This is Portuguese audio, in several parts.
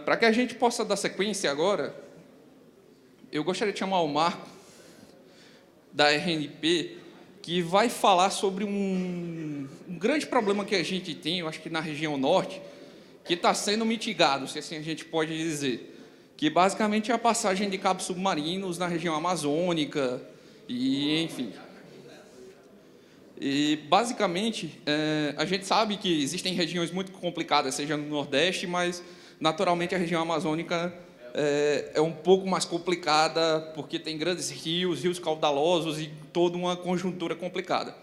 Para que a gente possa dar sequência agora, eu gostaria de chamar o Marco, da RNP, que vai falar sobre um grande problema que a gente tem, eu acho que na região norte, que está sendo mitigado, se assim a gente pode dizer, que basicamente é a passagem de cabos submarinos na região amazônica, e enfim. E, basicamente, a gente sabe que existem regiões muito complicadas, seja no Nordeste, mas, naturalmente, a região amazônica é um pouco mais complicada, porque tem grandes rios caudalosos e toda uma conjuntura complicada.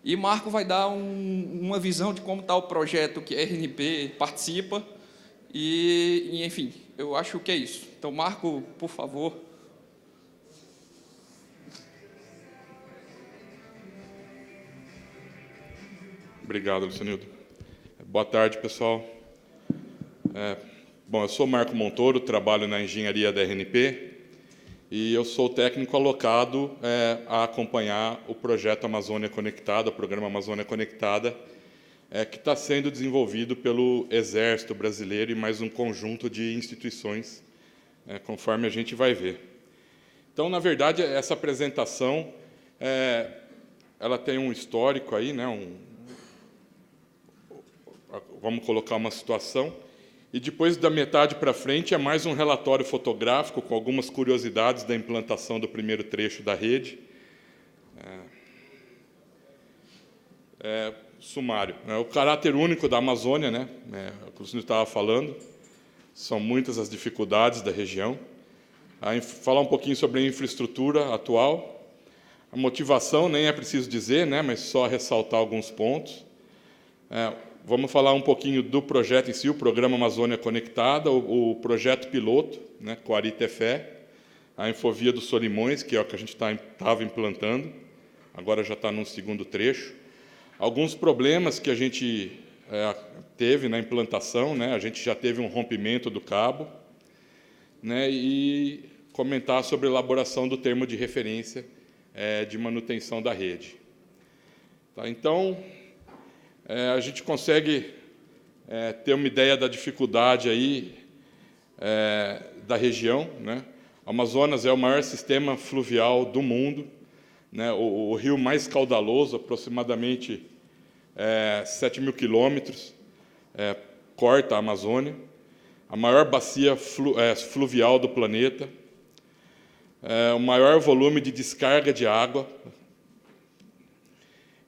E Marco vai dar uma visão de como está o projeto que a RNP participa, e, enfim, eu acho que é isso. Então, Marco, por favor. Obrigado, Lucianildo. Boa tarde, pessoal. Bom, eu sou Marco Montoro, trabalho na engenharia da RNP e eu sou técnico alocado a acompanhar o projeto Amazônia Conectada, o programa Amazônia Conectada, que está sendo desenvolvido pelo Exército Brasileiro e mais um conjunto de instituições, conforme a gente vai ver. Então, na verdade, essa apresentação ela tem um histórico aí, né, vamos colocar uma situação, e depois da metade para frente é mais um relatório fotográfico com algumas curiosidades da implantação do primeiro trecho da rede. Sumário. O caráter único da Amazônia, né, o que o Luciano estava falando, são muitas as dificuldades da região. Falar um pouquinho sobre a infraestrutura atual. A motivação, nem é preciso dizer, né, mas só ressaltar alguns pontos. Vamos falar um pouquinho do projeto em si, o Programa Amazônia Conectada, o projeto piloto, né, com a Aritefé, a Infovia dos Solimões, que é o que a gente estava implantando, agora já está no segundo trecho. Alguns problemas que a gente teve na implantação, né, a gente já teve um rompimento do cabo, né, e comentar sobre a elaboração do termo de referência de manutenção da rede. Tá, então, a gente consegue ter uma ideia da dificuldade aí da região, né? O Amazonas é o maior sistema fluvial do mundo, né? O rio mais caudaloso, aproximadamente 7.000 quilômetros, corta a Amazônia, a maior bacia fluvial do planeta, o maior volume de descarga de água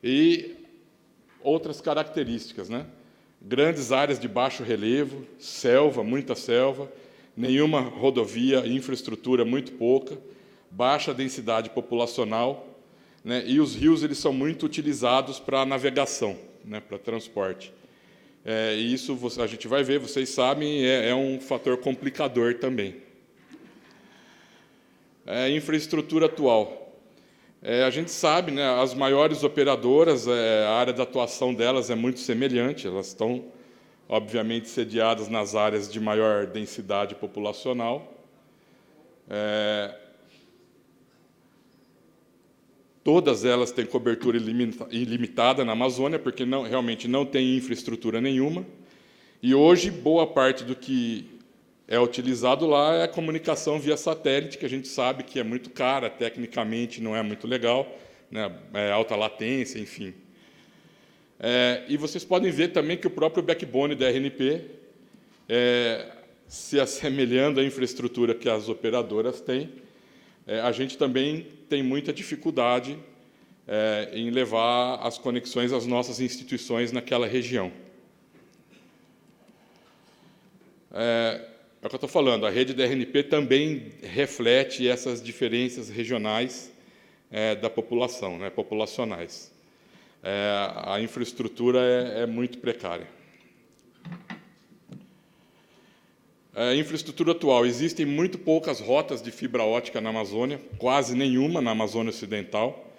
e outras características, né? Grandes áreas de baixo relevo, selva, muita selva, nenhuma rodovia, infraestrutura muito pouca, baixa densidade populacional, né? E os rios eles são muito utilizados para navegação, né? Para transporte. E isso a gente vai ver, vocês sabem, é um fator complicador também. Infraestrutura atual. A gente sabe, né, as maiores operadoras, a área de atuação delas é muito semelhante, elas estão, obviamente, sediadas nas áreas de maior densidade populacional. Todas elas têm cobertura ilimitada na Amazônia, porque realmente não tem infraestrutura nenhuma. E hoje, boa parte do que é utilizado lá é a comunicação via satélite, que a gente sabe que é muito cara, tecnicamente não é muito legal, né? Alta latência, enfim. E vocês podem ver também que o próprio backbone da RNP, se assemelhando à infraestrutura que as operadoras têm, a gente também tem muita dificuldade em levar as conexões às nossas instituições naquela região. É o que eu estou falando, a rede da RNP também reflete essas diferenças regionais da população, né, populacionais. A infraestrutura é muito precária. A infraestrutura atual, existem muito poucas rotas de fibra ótica na Amazônia, quase nenhuma na Amazônia Ocidental.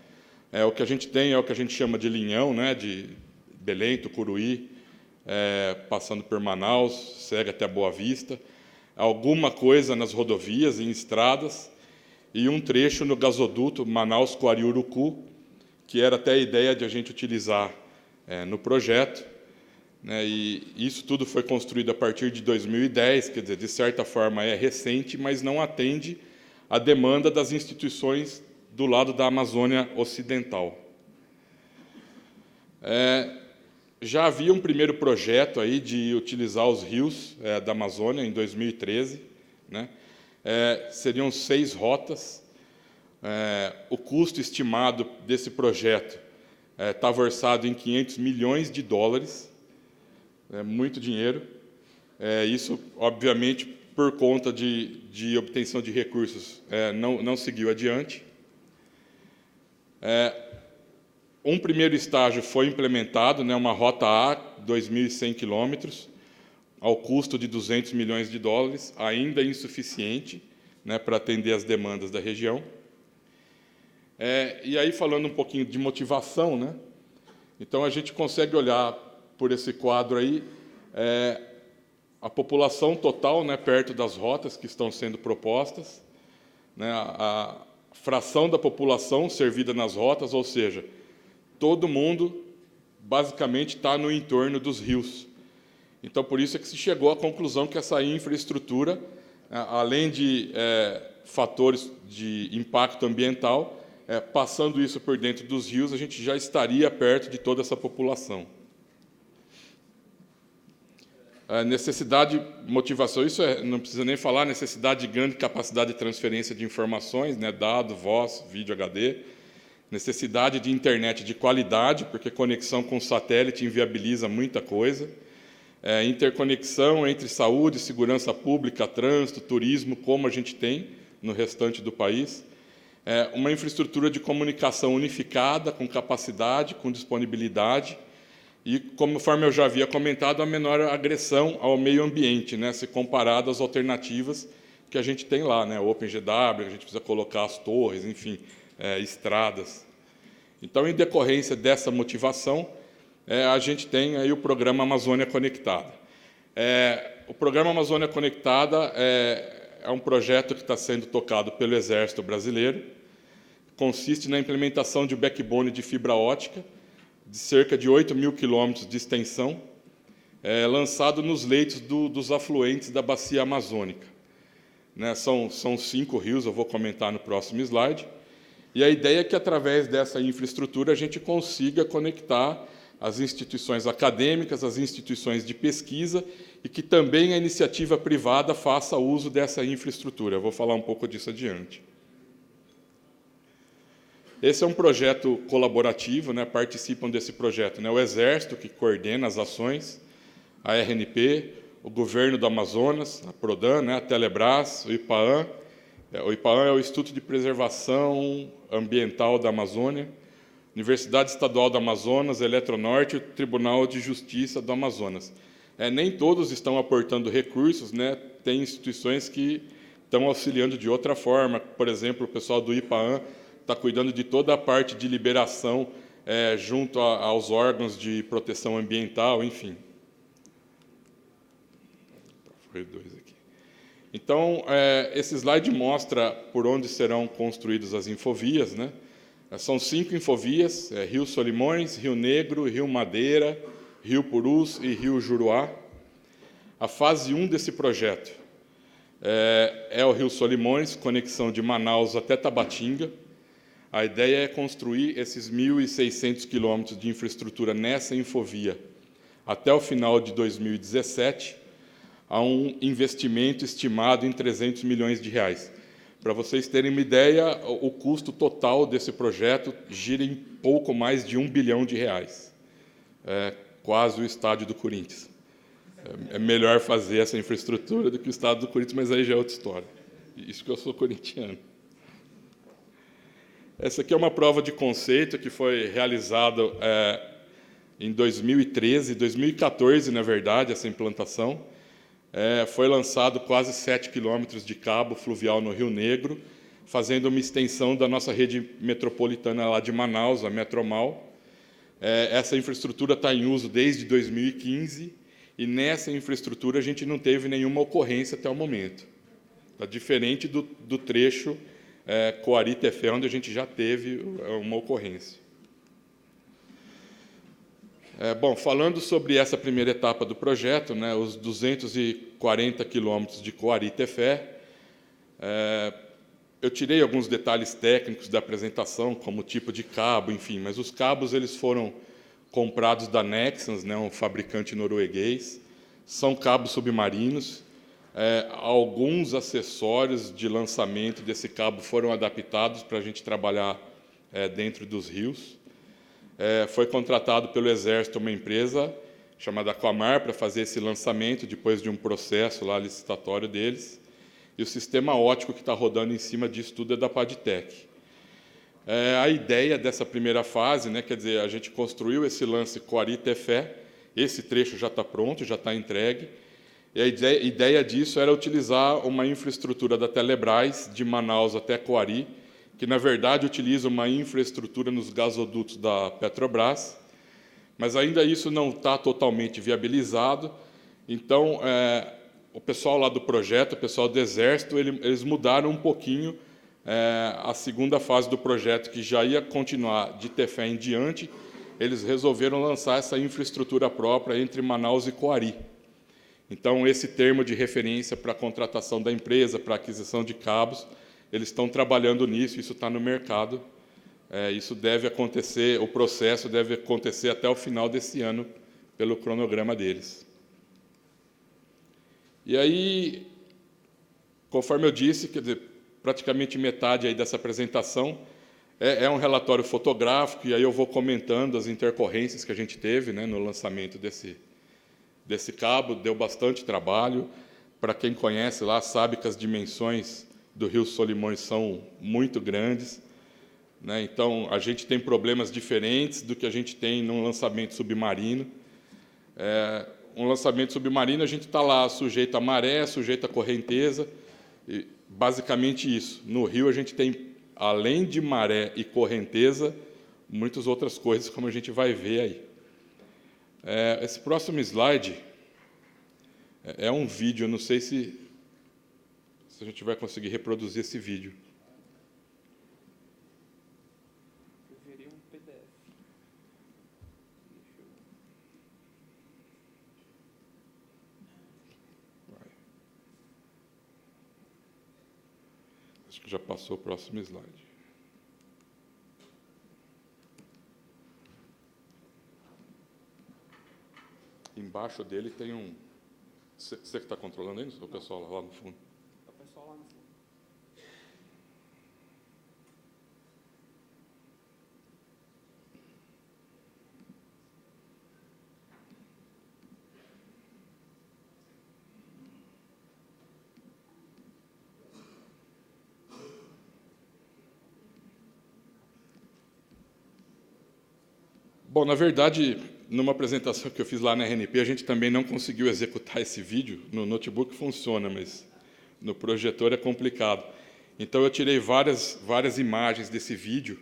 O que a gente tem é o que a gente chama de linhão, né, de Belém, Tucuruí, passando por Manaus, segue até Boa Vista, alguma coisa nas rodovias, em estradas, e um trecho no gasoduto Manaus-Coari-Urucu, que era até a ideia de a gente utilizar no projeto, né, e isso tudo foi construído a partir de 2010, quer dizer, de certa forma é recente, mas não atende à demanda das instituições do lado da Amazônia Ocidental. Já havia um primeiro projeto aí de utilizar os rios da Amazônia, em 2013, né? Seriam 6 rotas. O custo estimado desse projeto estava orçado em $500 milhões, muito dinheiro. Isso, obviamente, por conta de obtenção de recursos, não seguiu adiante. Um primeiro estágio foi implementado, né, uma rota A, 2.100 quilômetros, ao custo de $200 milhões, ainda insuficiente, né, para atender as demandas da região. E aí, falando um pouquinho de motivação, né, então a gente consegue olhar por esse quadro aí a população total, né, perto das rotas que estão sendo propostas, né, a fração da população servida nas rotas, ou seja, todo mundo basicamente está no entorno dos rios. Então, por isso é que se chegou à conclusão que essa infraestrutura, além de fatores de impacto ambiental, passando isso por dentro dos rios, a gente já estaria perto de toda essa população. A necessidade, motivação, isso não precisa nem falar, necessidade de grande capacidade de transferência de informações, né, dado, voz, vídeo HD, necessidade de internet de qualidade, porque conexão com satélite inviabiliza muita coisa, interconexão entre saúde, segurança pública, trânsito, turismo, como a gente tem no restante do país, uma infraestrutura de comunicação unificada, com capacidade, com disponibilidade, e, conforme eu já havia comentado, a menor agressão ao meio ambiente, né, se comparado às alternativas que a gente tem lá, né, o OpenGW, a gente precisa colocar as torres, enfim, estradas. Então, em decorrência dessa motivação, a gente tem aí o Programa Amazônia Conectada. O Programa Amazônia Conectada é um projeto que está sendo tocado pelo Exército Brasileiro, consiste na implementação de backbone de fibra ótica, de cerca de 8.000 quilômetros de extensão, lançado nos leitos dos afluentes da bacia amazônica. Né, são 5 rios, eu vou comentar no próximo slide, e a ideia é que, através dessa infraestrutura, a gente consiga conectar as instituições acadêmicas, as instituições de pesquisa, e que também a iniciativa privada faça uso dessa infraestrutura. Eu vou falar um pouco disso adiante. Esse é um projeto colaborativo, né, participam desse projeto, né, o Exército, que coordena as ações, a RNP, o Governo do Amazonas, a Prodan, né, a Telebrás, o IPAAM. O IPAAM é o Instituto de Preservação Ambiental da Amazônia, Universidade Estadual do Amazonas, Eletronorte e o Tribunal de Justiça do Amazonas. Nem todos estão aportando recursos, né, tem instituições que estão auxiliando de outra forma. Por exemplo, o pessoal do IPAAM está cuidando de toda a parte de liberação junto aos órgãos de proteção ambiental, enfim. Foi 2 aqui. Então, esse slide mostra por onde serão construídas as infovias, né? São 5 infovias, Rio Solimões, Rio Negro, Rio Madeira, Rio Purus e Rio Juruá. A fase 1 desse projeto é o Rio Solimões, conexão de Manaus até Tabatinga. A ideia é construir esses 1.600 quilômetros de infraestrutura nessa infovia até o final de 2017, a um investimento estimado em R$300 milhões. Para vocês terem uma ideia, o custo total desse projeto gira em pouco mais de R$1 bilhão. Quase o estádio do Corinthians. É melhor fazer essa infraestrutura do que o estádio do Corinthians, mas aí já é outra história. Isso que eu sou corintiano. Essa aqui é uma prova de conceito que foi realizada em 2013, 2014, na verdade, essa implantação. Foi lançado quase 7 quilômetros de cabo fluvial no Rio Negro, fazendo uma extensão da nossa rede metropolitana lá de Manaus, a Metromal. Essa infraestrutura está em uso desde 2015, e nessa infraestrutura a gente não teve nenhuma ocorrência até o momento. Está diferente do trecho Coari-Tefé, onde a gente já teve uma ocorrência. Bom, falando sobre essa primeira etapa do projeto, né, os 240 quilômetros de Coari-Tefé, eu tirei alguns detalhes técnicos da apresentação, como o tipo de cabo, enfim, mas os cabos eles foram comprados da Nexans, né, um fabricante norueguês, são cabos submarinos. Alguns acessórios de lançamento desse cabo foram adaptados para a gente trabalhar dentro dos rios. Foi contratado pelo Exército uma empresa chamada Aquamar para fazer esse lançamento, depois de um processo lá licitatório deles. E o sistema óptico que está rodando em cima disso tudo é da Padtech. A ideia dessa primeira fase, né, quer dizer, a gente construiu esse lance Coari-Tefé, esse trecho já está pronto, já está entregue, e a ideia disso era utilizar uma infraestrutura da Telebrás, de Manaus até Coari, que, na verdade, utiliza uma infraestrutura nos gasodutos da Petrobras, mas ainda isso não está totalmente viabilizado. Então, o pessoal lá do projeto, o pessoal do Exército, eles mudaram um pouquinho a segunda fase do projeto, que já ia continuar de Tefé em diante. Eles resolveram lançar essa infraestrutura própria entre Manaus e Coari. Então, esse termo de referência para a contratação da empresa, para a aquisição de cabos, eles estão trabalhando nisso, isso está no mercado. Isso deve acontecer, o processo deve acontecer até o final desse ano, pelo cronograma deles. E aí, conforme eu disse, quer dizer, praticamente metade aí dessa apresentação é um relatório fotográfico, e aí eu vou comentando as intercorrências que a gente teve, né, no lançamento desse cabo. Deu bastante trabalho. Para quem conhece lá, sabe que as dimensões do Rio Solimões são muito grandes, né? Então, a gente tem problemas diferentes do que a gente tem num lançamento submarino. Um lançamento submarino, a gente está lá sujeito à maré, sujeito à correnteza, e basicamente isso. No rio, a gente tem, além de maré e correnteza, muitas outras coisas, como a gente vai ver aí. Esse próximo slide é um vídeo, eu não sei se a gente vai conseguir reproduzir esse vídeo. Eu veria um PDF. Acho que já passou o próximo slide. Embaixo dele tem um... Você que está controlando isso? Ou o pessoal lá no fundo? É o pessoal lá no fundo. Bom, na verdade, numa apresentação que eu fiz lá na RNP, a gente também não conseguiu executar esse vídeo. No notebook funciona, mas no projetor é complicado. Então, eu tirei várias imagens desse vídeo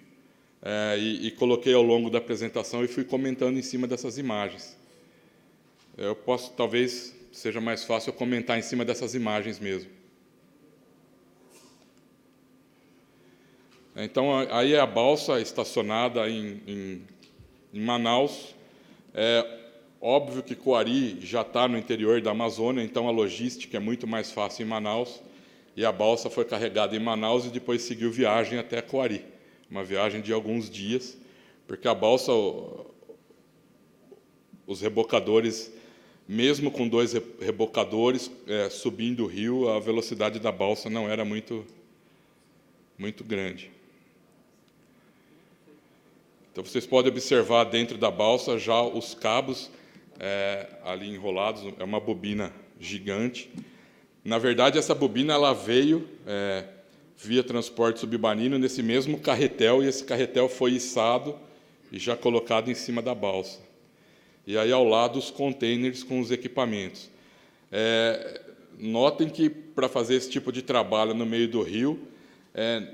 e coloquei ao longo da apresentação e fui comentando em cima dessas imagens. Eu posso, talvez, seja mais fácil eu comentar em cima dessas imagens mesmo. Então, aí é a balsa estacionada em Manaus. Óbvio que Coari já está no interior da Amazônia, então a logística é muito mais fácil em Manaus, e a balsa foi carregada em Manaus e depois seguiu viagem até Coari, uma viagem de alguns dias, porque a balsa, os rebocadores, mesmo com 2 rebocadores subindo o rio, a velocidade da balsa não era muito grande. Então, vocês podem observar dentro da balsa já os cabos ali enrolados. É uma bobina gigante. Na verdade, essa bobina ela veio via transporte submarino nesse mesmo carretel, e esse carretel foi içado e já colocado em cima da balsa. E aí, ao lado, os containers com os equipamentos. Notem que, para fazer esse tipo de trabalho no meio do rio,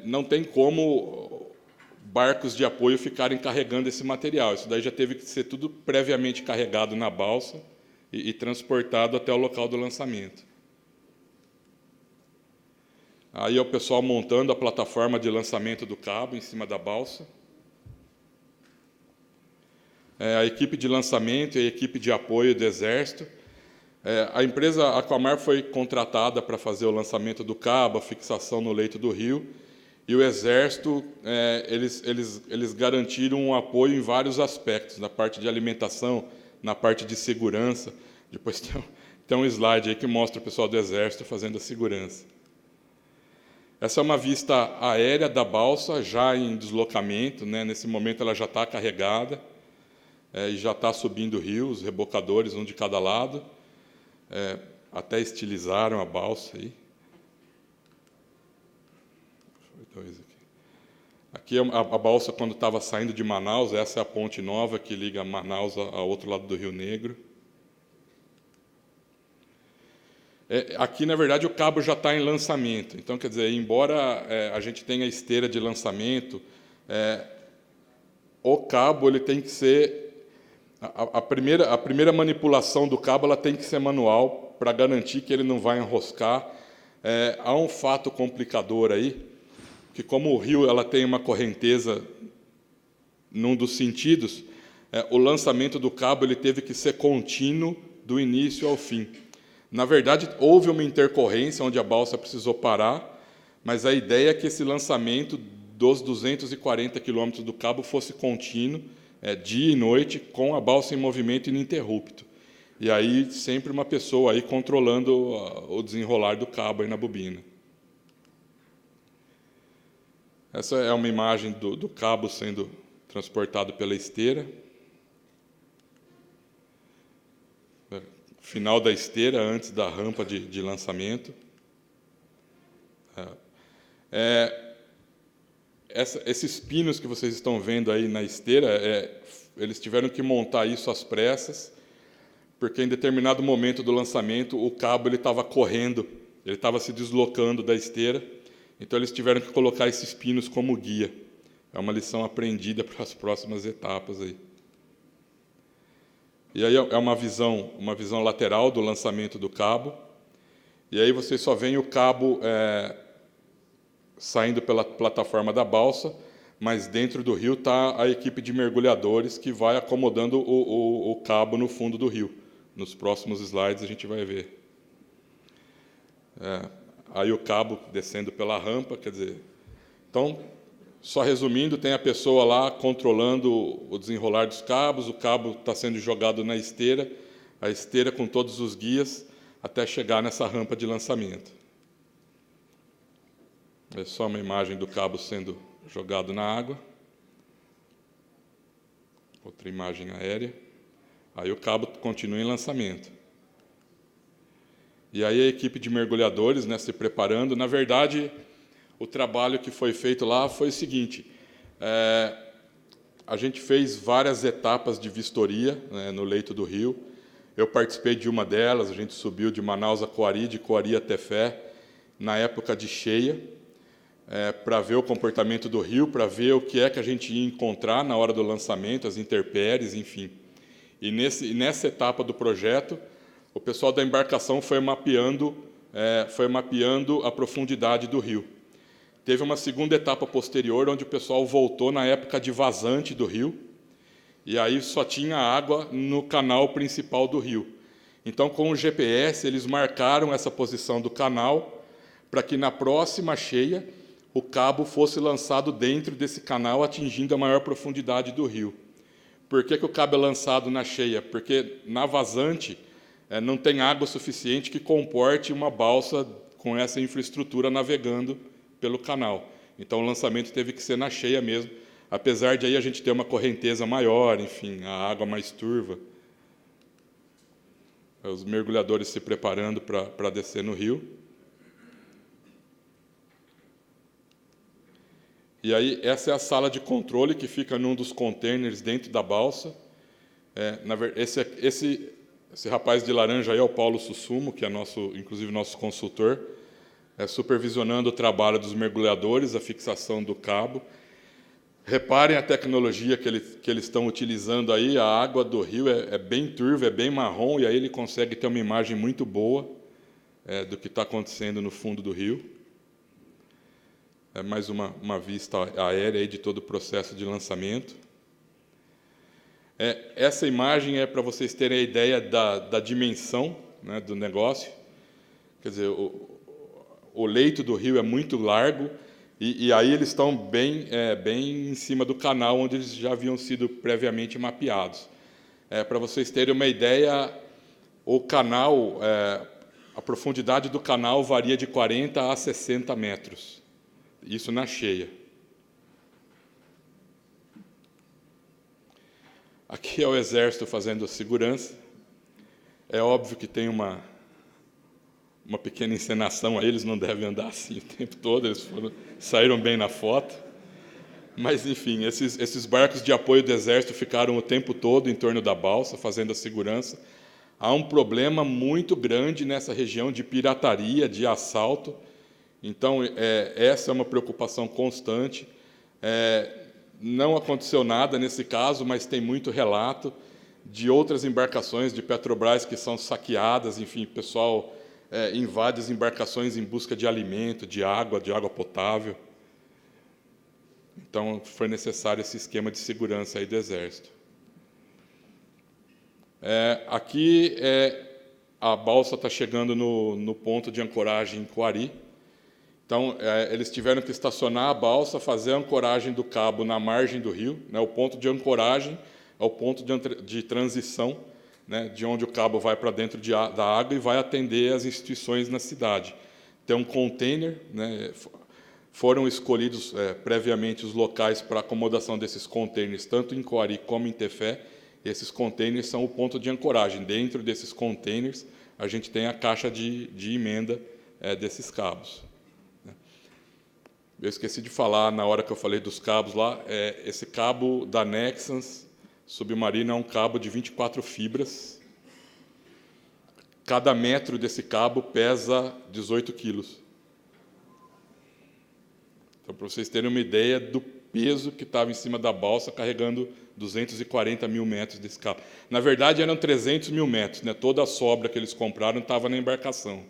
não tem como barcos de apoio ficarem carregando esse material. Isso daí já teve que ser tudo previamente carregado na balsa e transportado até o local do lançamento. Aí é o pessoal montando a plataforma de lançamento do cabo em cima da balsa. a equipe de lançamento e a equipe de apoio do Exército. A empresa Aquamar foi contratada para fazer o lançamento do cabo, a fixação no leito do rio, e o Exército, eles garantiram um apoio em vários aspectos, na parte de alimentação, na parte de segurança. Depois tem um slide aí que mostra o pessoal do Exército fazendo a segurança. Essa é uma vista aérea da balsa, já em deslocamento, né? Nesse momento ela já está carregada, e já está subindo o rio, os rebocadores, um de cada lado. Até estilizaram a balsa aí. Aqui a balsa quando estava saindo de Manaus, essa é a ponte nova que liga Manaus ao outro lado do Rio Negro. Aqui, na verdade, o cabo já está em lançamento. Então, quer dizer, embora a gente tenha esteira de lançamento, o cabo ele tem que ser... A primeira manipulação do cabo ela tem que ser manual para garantir que ele não vai enroscar. Há um fato complicador aí, que como o rio ela tem uma correnteza num dos sentidos, o lançamento do cabo ele teve que ser contínuo do início ao fim. Na verdade, houve uma intercorrência onde a balsa precisou parar, mas a ideia é que esse lançamento dos 240 quilômetros do cabo fosse contínuo, dia e noite, com a balsa em movimento ininterrupto. E aí sempre uma pessoa aí controlando o desenrolar do cabo aí na bobina. Essa é uma imagem do cabo sendo transportado pela esteira. Final da esteira, antes da rampa de lançamento. Esses pinos que vocês estão vendo aí na esteira, eles tiveram que montar isso às pressas, porque em determinado momento do lançamento o cabo ele estava correndo, ele estava se deslocando da esteira, então eles tiveram que colocar esses pinos como guia. É uma lição aprendida para as próximas etapas aí. E aí é uma visão lateral do lançamento do cabo. E aí vocês só veem o cabo saindo pela plataforma da balsa, mas dentro do rio está a equipe de mergulhadores que vai acomodando o cabo no fundo do rio. Nos próximos slides a gente vai ver. Aí o cabo descendo pela rampa, quer dizer... Então, só resumindo, tem a pessoa lá controlando o desenrolar dos cabos, o cabo está sendo jogado na esteira, a esteira com todos os guias, até chegar nessa rampa de lançamento. É só uma imagem do cabo sendo jogado na água. Outra imagem aérea. Aí o cabo continua em lançamento. E aí a equipe de mergulhadores, né, se preparando. Na verdade, o trabalho que foi feito lá foi o seguinte. A gente fez várias etapas de vistoria, né, no leito do rio. Eu participei de uma delas, a gente subiu de Manaus a Coari, de Coari a Tefé, na época de cheia, para ver o comportamento do rio, para ver o que é que a gente ia encontrar na hora do lançamento, as intempéries, enfim. E nessa etapa do projeto, o pessoal da embarcação foi mapeando a profundidade do rio. Teve uma segunda etapa posterior, onde o pessoal voltou na época de vazante do rio, e aí só tinha água no canal principal do rio. Então, com o GPS, eles marcaram essa posição do canal, para que na próxima cheia, o cabo fosse lançado dentro desse canal, atingindo a maior profundidade do rio. Por que o cabo é lançado na cheia? Porque na vazante não tem água suficiente que comporte uma balsa com essa infraestrutura navegando pelo canal. Então, o lançamento teve que ser na cheia mesmo, apesar de aí a gente ter uma correnteza maior, enfim, a água mais turva. Os mergulhadores se preparando para descer no rio. E aí, essa é a sala de controle que fica num dos containers dentro da balsa. Esse rapaz de laranja aí é o Paulo Sussumo, que é inclusive nosso consultor, supervisionando o trabalho dos mergulhadores, a fixação do cabo. Reparem a tecnologia que eles estão utilizando aí, a água do rio é bem turva, é bem marrom, e aí ele consegue ter uma imagem muito boa do que está acontecendo no fundo do rio. Mais uma vista aérea aí de todo o processo de lançamento. Essa imagem é para vocês terem a ideia da dimensão, né, do negócio. Quer dizer, o leito do rio é muito largo, e aí eles estão bem em cima do canal, onde eles já haviam sido previamente mapeados. Para vocês terem uma ideia, o canal, a profundidade do canal varia de 40 a 60 metros. Isso na cheia. Aqui é o Exército fazendo a segurança. É óbvio que tem uma pequena encenação, aí eles não devem andar assim o tempo todo, eles saíram bem na foto. Mas, enfim, esses barcos de apoio do Exército ficaram o tempo todo em torno da balsa, fazendo a segurança. Há um problema muito grande nessa região de pirataria, de assalto. Então, essa é uma preocupação constante. Não aconteceu nada nesse caso, mas tem muito relato de outras embarcações de Petrobras que são saqueadas. Enfim, o pessoal invade as embarcações em busca de alimento, de água potável. Então, foi necessário esse esquema de segurança aí do Exército. Aqui a balsa está chegando no ponto de ancoragem em Coari. Então, eles tiveram que estacionar a balsa, fazer a ancoragem do cabo na margem do rio. Né? O ponto de ancoragem é o ponto de transição, né, de onde o cabo vai para dentro da água e vai atender as instituições na cidade. Tem um container, né, foram escolhidos previamente os locais para acomodação desses containers, tanto em Coari como em Tefé. Esses containers são o ponto de ancoragem. Dentro desses containers, a gente tem a caixa de emenda desses cabos. Eu esqueci de falar, na hora que eu falei dos cabos lá, esse cabo da Nexans Submarino é um cabo de 24 fibras. Cada metro desse cabo pesa 18 quilos. Então, para vocês terem uma ideia do peso que estava em cima da balsa, carregando 240 mil metros desse cabo. Na verdade, eram 300 mil metros, né? Toda a sobra que eles compraram estava na embarcação.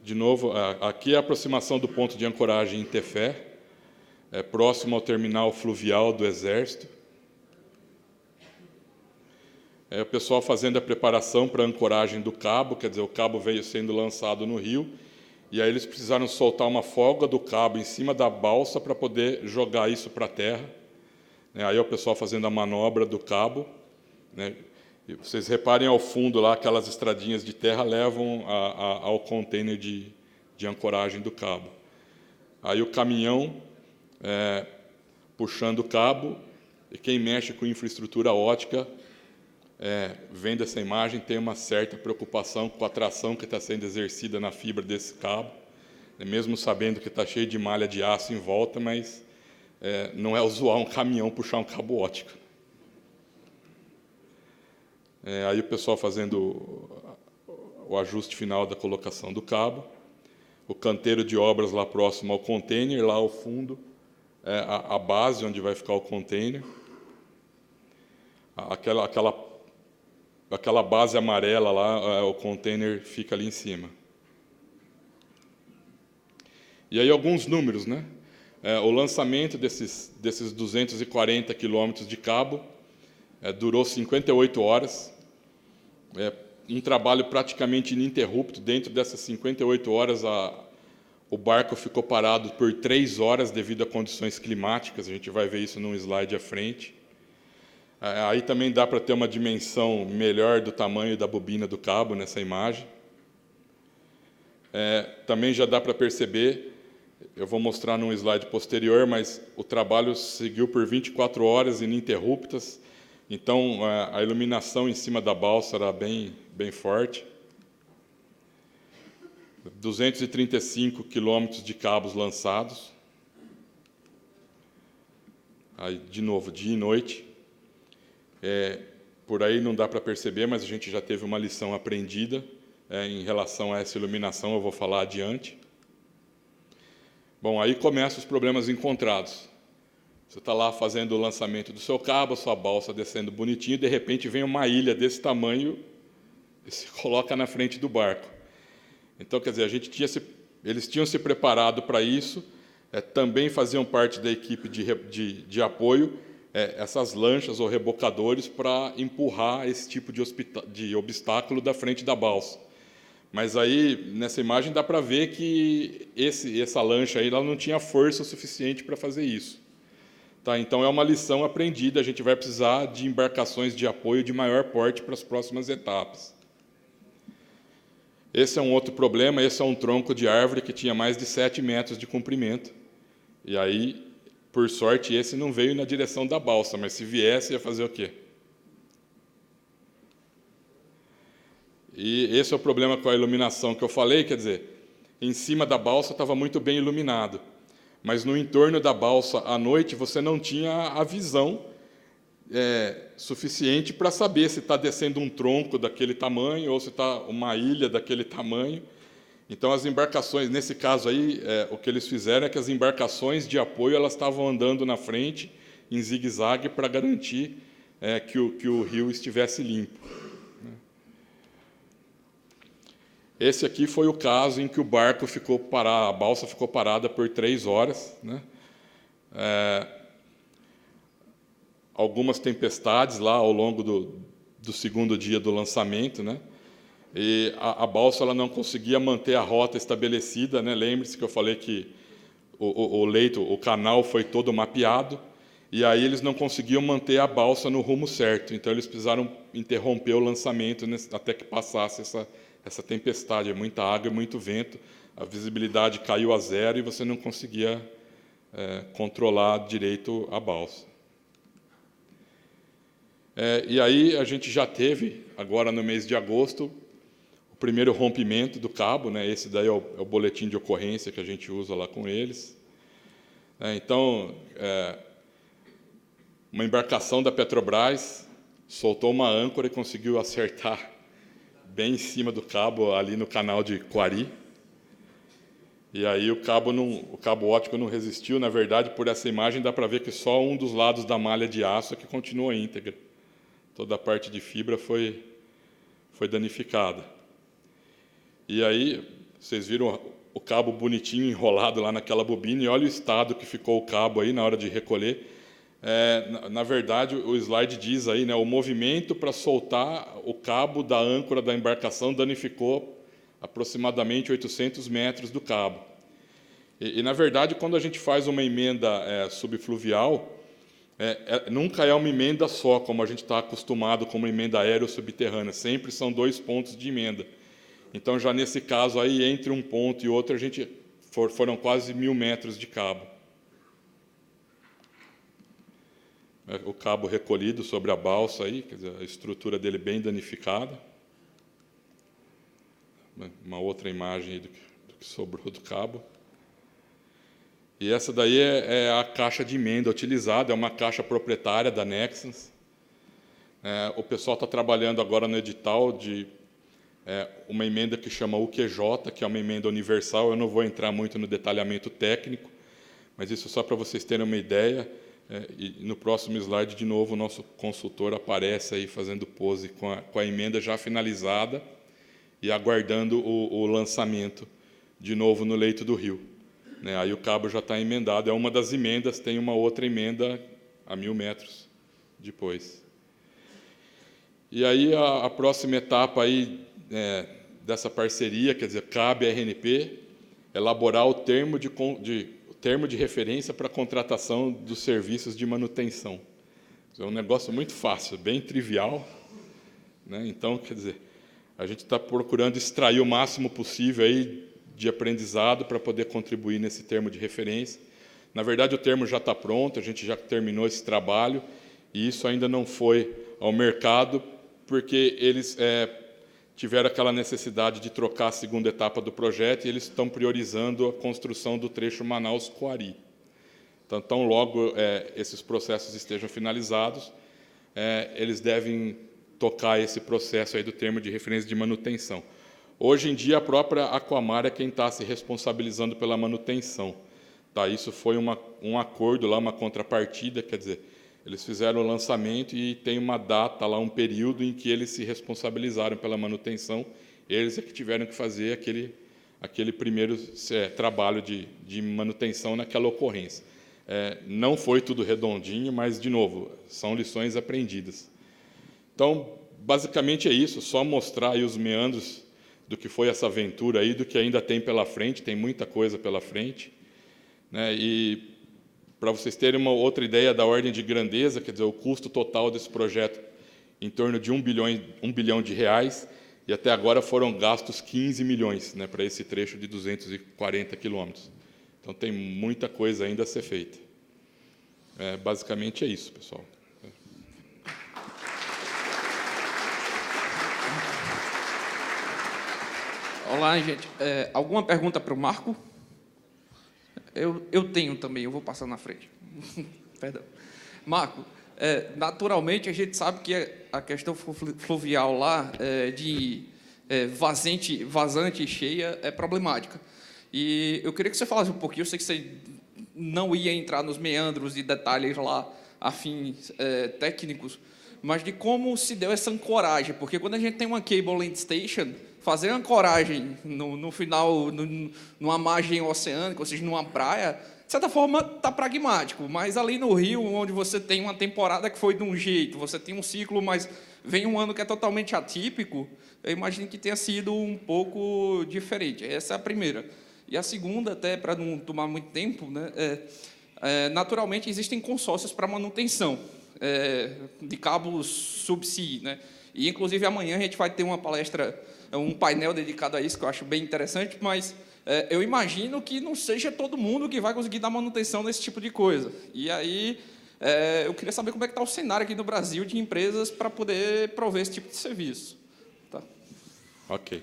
De novo, aqui é a aproximação do ponto de ancoragem em Tefé, próximo ao terminal fluvial do Exército. O pessoal fazendo a preparação para a ancoragem do cabo, quer dizer, o cabo veio sendo lançado no rio, e aí eles precisaram soltar uma folga do cabo em cima da balsa para poder jogar isso para a terra. Aí o pessoal fazendo a manobra do cabo, né? E vocês reparem ao fundo lá, aquelas estradinhas de terra levam ao container de ancoragem do cabo. Aí o caminhão puxando o cabo, e quem mexe com infraestrutura ótica, vendo essa imagem, tem uma certa preocupação com a tração que está sendo exercida na fibra desse cabo, mesmo sabendo que está cheio de malha de aço em volta, mas não é usual um caminhão puxar um cabo ótico. Aí o pessoal fazendo o ajuste final da colocação do cabo, o canteiro de obras lá próximo ao container, lá ao fundo, a base onde vai ficar o container, aquela base amarela lá, o container fica ali em cima. E aí alguns números, né? O lançamento desses 240 quilômetros de cabo durou 58 horas, um trabalho praticamente ininterrupto. Dentro dessas 58 horas, o barco ficou parado por 3 horas devido a condições climáticas. A gente vai ver isso num slide à frente. Aí também dá para ter uma dimensão melhor do tamanho da bobina do cabo nessa imagem. Também já dá para perceber, eu vou mostrar num slide posterior, mas o trabalho seguiu por 24 horas ininterruptas. Então, a iluminação em cima da balsa era bem forte. 235 quilômetros de cabos lançados. Aí, de novo, dia e noite. Por aí não dá para perceber, mas a gente já teve uma lição aprendida em relação a essa iluminação, eu vou falar adiante. Bom, aí começam os problemas encontrados. Você está lá fazendo o lançamento do seu cabo, a sua balsa descendo bonitinho, e de repente vem uma ilha desse tamanho e se coloca na frente do barco. Então, quer dizer, eles tinham se preparado para isso, também faziam parte da equipe de apoio essas lanchas ou rebocadores para empurrar esse tipo de obstáculo da frente da balsa. Mas aí, nessa imagem, dá para ver que essa lancha aí, ela não tinha força suficiente para fazer isso. Tá? Então, é uma lição aprendida, a gente vai precisar de embarcações de apoio de maior porte para as próximas etapas. Esse é um outro problema, esse é um tronco de árvore que tinha mais de 7 metros de comprimento. E aí, por sorte, esse não veio na direção da balsa, mas se viesse, ia fazer o quê? E esse é o problema com a iluminação que eu falei, quer dizer, em cima da balsa estava muito bem iluminado, mas no entorno da balsa, à noite, você não tinha a visão suficiente para saber se está descendo um tronco daquele tamanho ou se está uma ilha daquele tamanho. Então, as embarcações, nesse caso aí, o que eles fizeram é que as embarcações de apoio elas estavam andando na frente, em zigue-zague, para garantir que o rio estivesse limpo. Esse aqui foi o caso em que o barco ficou parado, a balsa ficou parada por 3 horas. Né? Algumas tempestades lá ao longo do segundo dia do lançamento, né? E a balsa ela não conseguia manter a rota estabelecida, né? Lembre-se que eu falei que o canal foi todo mapeado, e aí eles não conseguiam manter a balsa no rumo certo, então eles precisaram interromper o lançamento até que passasse essa tempestade, muita água e muito vento, a visibilidade caiu a 0 e você não conseguia controlar direito a balsa. E aí a gente já teve, agora no mês de agosto, o primeiro rompimento do cabo, né? Esse daí é o boletim de ocorrência que a gente usa lá com eles. Então, uma embarcação da Petrobras soltou uma âncora e conseguiu acertar bem em cima do cabo, ali no canal de Quari. E aí o cabo óptico não resistiu. Na verdade, por essa imagem, dá para ver que só um dos lados da malha de aço é que continua íntegra. Toda a parte de fibra foi danificada. E aí, vocês viram o cabo bonitinho enrolado lá naquela bobina, e olha o estado que ficou o cabo aí na hora de recolher. Na verdade, o slide diz aí, né, o movimento para soltar o cabo da âncora da embarcação danificou aproximadamente 800 metros do cabo. E na verdade, quando a gente faz uma emenda subfluvial, nunca é uma emenda só, como a gente está acostumado com uma emenda aéreo-subterrânea. Sempre são 2 pontos de emenda. Então, já nesse caso aí, entre um ponto e outro, foram quase 1.000 metros de cabo. O cabo recolhido sobre a balsa aí, quer dizer, a estrutura dele bem danificada. Uma outra imagem aí do que sobrou do cabo. E essa daí é a caixa de emenda utilizada, é uma caixa proprietária da Nexans. O pessoal está trabalhando agora no edital de uma emenda que chama UQJ, que é uma emenda universal. Eu não vou entrar muito no detalhamento técnico, mas isso só para vocês terem uma ideia. E no próximo slide, de novo, o nosso consultor aparece aí fazendo pose com a emenda já finalizada e aguardando o lançamento de novo no leito do rio. Aí o cabo já está emendado, é uma das emendas, tem uma outra emenda a 1.000 metros depois. E aí a próxima etapa aí, dessa parceria, quer dizer, cabe à RNP elaborar o termo de referência para a contratação dos serviços de manutenção. É um negócio muito fácil, bem trivial, né? Então, quer dizer, a gente está procurando extrair o máximo possível aí de aprendizado para poder contribuir nesse termo de referência. Na verdade, o termo já está pronto, a gente já terminou esse trabalho, e isso ainda não foi ao mercado, porque eles tiveram aquela necessidade de trocar a segunda etapa do projeto, e eles estão priorizando a construção do trecho Manaus-Coari. Então, tão logo esses processos estejam finalizados, eles devem tocar esse processo aí do termo de referência de manutenção. Hoje em dia, a própria Aquamar é quem está se responsabilizando pela manutenção. Tá? Isso foi um acordo, lá, uma contrapartida, quer dizer, eles fizeram o lançamento e tem uma data, lá, um período em que eles se responsabilizaram pela manutenção, eles é que tiveram que fazer aquele primeiro trabalho de manutenção naquela ocorrência. Não foi tudo redondinho, mas, de novo, são lições aprendidas. Então, basicamente é isso, só mostrar aí os meandros do que foi essa aventura aí, do que ainda tem pela frente, tem muita coisa pela frente, né? E, para vocês terem uma outra ideia da ordem de grandeza, quer dizer, o custo total desse projeto em torno de 1 bilhão de reais, e até agora foram gastos 15 milhões, né, para esse trecho de 240 quilômetros. Então, tem muita coisa ainda a ser feita. Basicamente é isso, pessoal. Olá, gente. Alguma pergunta para o Marco? Eu tenho também, eu vou passar na frente. Perdão. Marco, naturalmente a gente sabe que a questão fluvial lá de vazante cheia é problemática. E eu queria que você falasse um pouquinho, eu sei que você não ia entrar nos meandros e detalhes lá, afins técnicos, mas de como se deu essa ancoragem, porque quando a gente tem uma cable land station, fazer ancoragem no final, numa margem oceânica, ou seja, numa praia, de certa forma está pragmático, mas ali no Rio, onde você tem uma temporada que foi de um jeito, você tem um ciclo, mas vem um ano que é totalmente atípico, eu imagino que tenha sido um pouco diferente. Essa é a primeira. E a segunda, até para não tomar muito tempo, né, naturalmente existem consórcios para manutenção de cabos subsea, né? E, inclusive, amanhã a gente vai ter uma palestra, um painel dedicado a isso, que eu acho bem interessante, mas eu imagino que não seja todo mundo que vai conseguir dar manutenção nesse tipo de coisa. E aí, eu queria saber como é que está o cenário aqui no Brasil de empresas para poder prover esse tipo de serviço. Tá. Ok.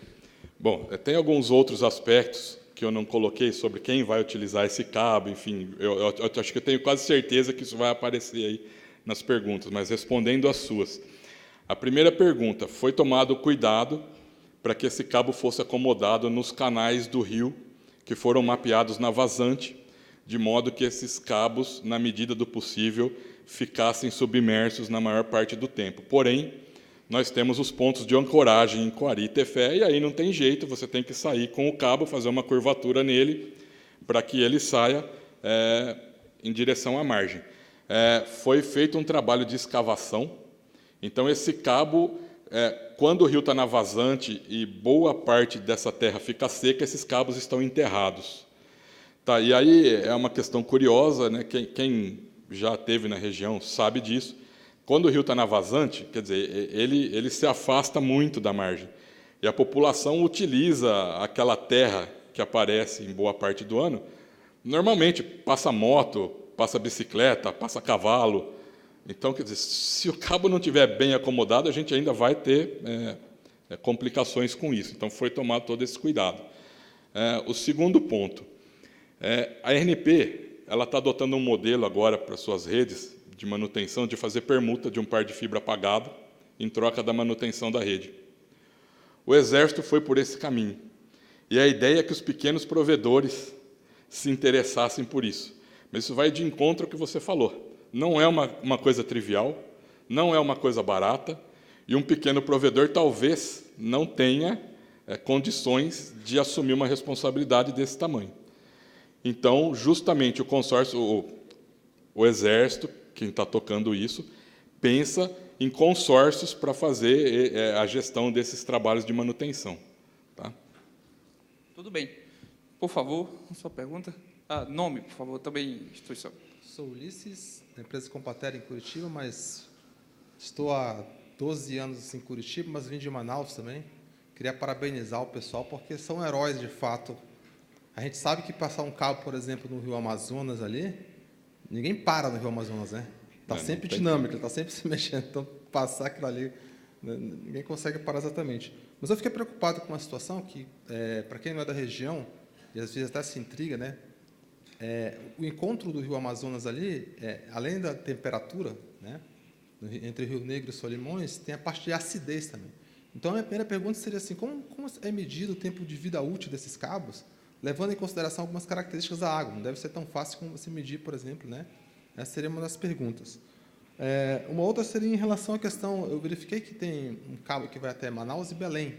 Bom, tem alguns outros aspectos que eu não coloquei sobre quem vai utilizar esse cabo, enfim, eu acho que eu tenho quase certeza que isso vai aparecer aí nas perguntas, mas respondendo às suas. A primeira pergunta, foi tomado cuidado para que esse cabo fosse acomodado nos canais do rio que foram mapeados na vazante, de modo que esses cabos, na medida do possível, ficassem submersos na maior parte do tempo. Porém, nós temos os pontos de ancoragem em Coari e Tefé, e aí não tem jeito, você tem que sair com o cabo, fazer uma curvatura nele, para que ele saia em direção à margem. Foi feito um trabalho de escavação, então esse cabo, quando o rio está na vazante e boa parte dessa terra fica seca, esses cabos estão enterrados. Tá, e aí é uma questão curiosa, né? Quem já esteve na região sabe disso. Quando o rio está na vazante, quer dizer, ele se afasta muito da margem. E a população utiliza aquela terra que aparece em boa parte do ano. Normalmente, passa moto, passa bicicleta, passa cavalo. Então, quer dizer, se o cabo não estiver bem acomodado, a gente ainda vai ter complicações com isso. Então, foi tomado todo esse cuidado. O segundo ponto. A RNP está adotando um modelo agora para suas redes de manutenção, de fazer permuta de um par de fibra pagado em troca da manutenção da rede. O Exército foi por esse caminho. E a ideia é que os pequenos provedores se interessassem por isso. Mas isso vai de encontro ao que você falou. Não é uma coisa trivial, não é uma coisa barata, e um pequeno provedor talvez não tenha condições de assumir uma responsabilidade desse tamanho. Então, justamente o consórcio, o Exército, quem está tocando isso, pensa em consórcios para fazer a gestão desses trabalhos de manutenção. Tá? Tudo bem. Por favor, sua pergunta. Nome, por favor, também instituição. Sou Ulisses, da empresa Compater em Curitiba, mas estou há 12 anos em Curitiba, mas vim de Manaus também. Queria parabenizar o pessoal, porque são heróis, de fato. A gente sabe que passar um cabo, por exemplo, no Rio Amazonas ali, ninguém para no Rio Amazonas, né? Está sempre dinâmico, está sempre se mexendo. Então, passar aquilo ali, ninguém consegue parar exatamente. Mas eu fiquei preocupado com uma situação que, para quem não é da região, e às vezes até se intriga, né? O encontro do Rio Amazonas ali, além da temperatura, né, entre Rio Negro e Solimões, tem a parte de acidez também. Então, a minha primeira pergunta seria assim, como é medido o tempo de vida útil desses cabos, levando em consideração algumas características da água? Não deve ser tão fácil como você medir, por exemplo, né? Essa seria uma das perguntas. Uma outra seria em relação à questão, eu verifiquei que tem um cabo que vai até Manaus e Belém.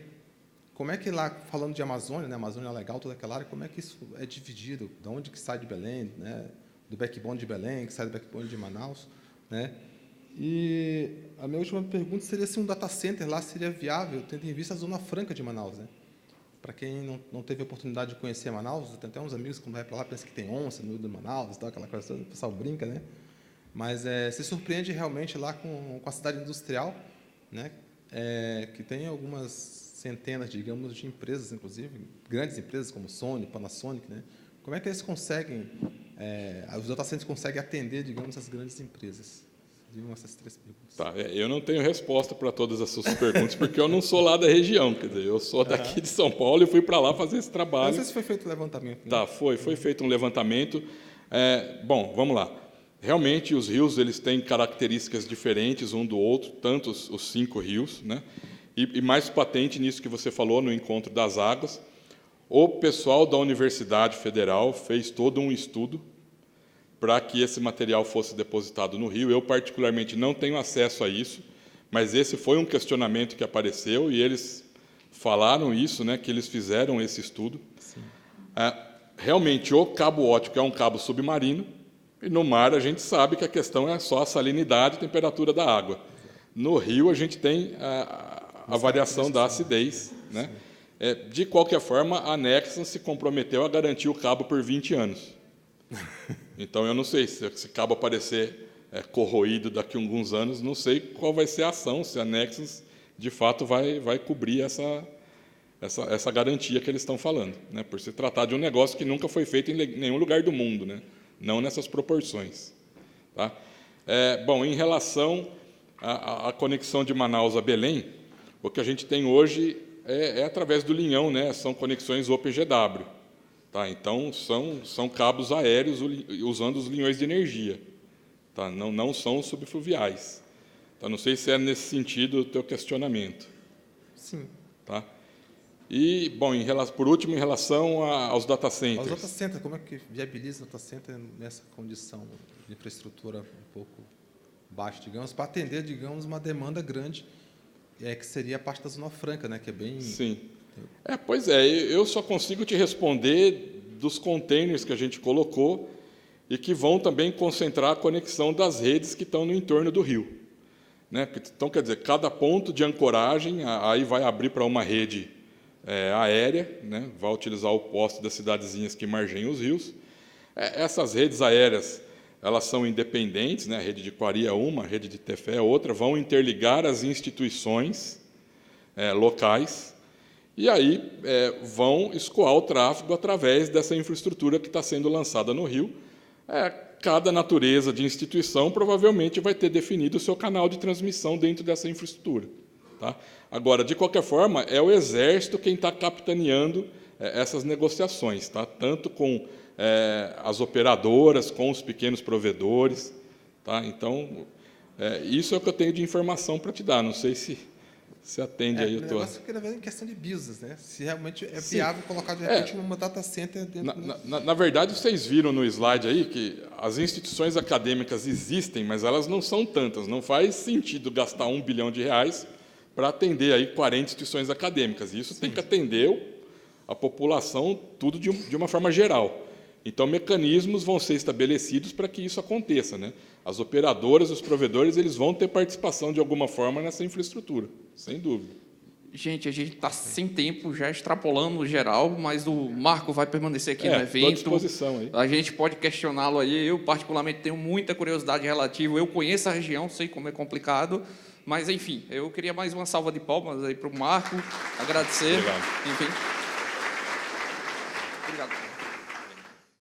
como é que lá, falando de Amazônia, né, Amazônia Legal, toda aquela área, como é que isso é dividido? De onde que sai de Belém, né, do backbone de Belém, que sai do backbone de Manaus, né? E a minha última pergunta seria se um data center lá seria viável, tendo em vista a Zona Franca de Manaus, né? Para quem não teve a oportunidade de conhecer Manaus, tem até uns amigos que quando vai para lá pensam que tem onça no meio de Manaus, tal, aquela coisa toda, o pessoal brinca, né? Mas se surpreende realmente lá com a cidade industrial, né? Que tem algumas centenas, digamos, de empresas, inclusive, grandes empresas como Sony, Panasonic, né? Como é que eles conseguem, os data centers conseguem atender, digamos, as grandes empresas? Essas 3 perguntas. Tá, eu não tenho resposta para todas as suas perguntas, porque eu não sou lá da região, quer dizer, eu sou daqui de São Paulo e fui para lá fazer esse trabalho. Não sei se foi feito o levantamento. Né? Tá, foi feito um levantamento. Bom, vamos lá. Realmente, os rios eles têm características diferentes um do outro, tanto os 5 rios, né? E mais patente nisso que você falou, no Encontro das Águas, o pessoal da Universidade Federal fez todo um estudo para que esse material fosse depositado no rio. Eu, particularmente, não tenho acesso a isso, mas esse foi um questionamento que apareceu e eles falaram isso, né, que eles fizeram esse estudo. Realmente, o cabo óptico é um cabo submarino e no mar a gente sabe que a questão é só a salinidade e temperatura da água. No rio a gente tem a variação da acidez, né? De qualquer forma, a Nexans se comprometeu a garantir o cabo por 20 anos. Então, eu não sei se esse cabo aparecer corroído daqui a alguns anos, não sei qual vai ser a ação, se a Nexans, de fato, vai cobrir essa garantia que eles estão falando, né? Por se tratar de um negócio que nunca foi feito em nenhum lugar do mundo, né? Não nessas proporções. Tá? Bom, em relação à conexão de Manaus a Belém, o que a gente tem hoje é através do linhão, né? São conexões OPGW. Tá? Então, são cabos aéreos usando os linhões de energia. Tá? Não são subfluviais. Tá? Não sei se é nesse sentido o teu questionamento. Sim. Tá? E, bom, por último, em relação aos data centers. Os data centers, como é que viabiliza o data center nessa condição de infraestrutura um pouco baixa, digamos, para atender, digamos, uma demanda grande, que seria a parte da Zona Franca, né? Que é bem... Sim. Pois é, eu só consigo te responder dos containers que a gente colocou e que vão também concentrar a conexão das redes que estão no entorno do rio. Né? Então, quer dizer, cada ponto de ancoragem aí vai abrir para uma rede aérea, né? Vai utilizar o poste das cidadezinhas que margeiam os rios. Essas redes aéreas, elas são independentes, né? A rede de Quari é uma, a rede de Tefé é outra, vão interligar as instituições locais, e aí vão escoar o tráfego através dessa infraestrutura que está sendo lançada no rio. Cada natureza de instituição provavelmente vai ter definido o seu canal de transmissão dentro dessa infraestrutura. Tá? Agora, de qualquer forma, é o Exército quem está capitaneando essas negociações, tá? Tanto com as operadoras, com os pequenos provedores. Tá? Então, isso é o que eu tenho de informação para te dar. Não sei se atende aí o teu... negócio que é em questão de business, né? Se realmente é viável colocar, de repente, uma data center dentro... Na verdade, vocês viram no slide aí que as instituições acadêmicas existem, mas elas não são tantas. Não faz sentido gastar R$1 bilhão para atender aí 40 instituições acadêmicas. E isso tem que atender a população tudo de uma forma geral. Então, mecanismos vão ser estabelecidos para que isso aconteça, né? As operadoras, os provedores, eles vão ter participação de alguma forma nessa infraestrutura, sem dúvida. Gente, a gente está sem tempo, já extrapolando o geral, mas o Marco vai permanecer aqui no evento. Estou à disposição aí. A gente pode questioná-lo aí. Eu, particularmente, tenho muita curiosidade relativa. Eu conheço a região, sei como é complicado, mas, enfim, eu queria mais uma salva de palmas aí para o Marco, agradecer. Obrigado. Enfim. Obrigado.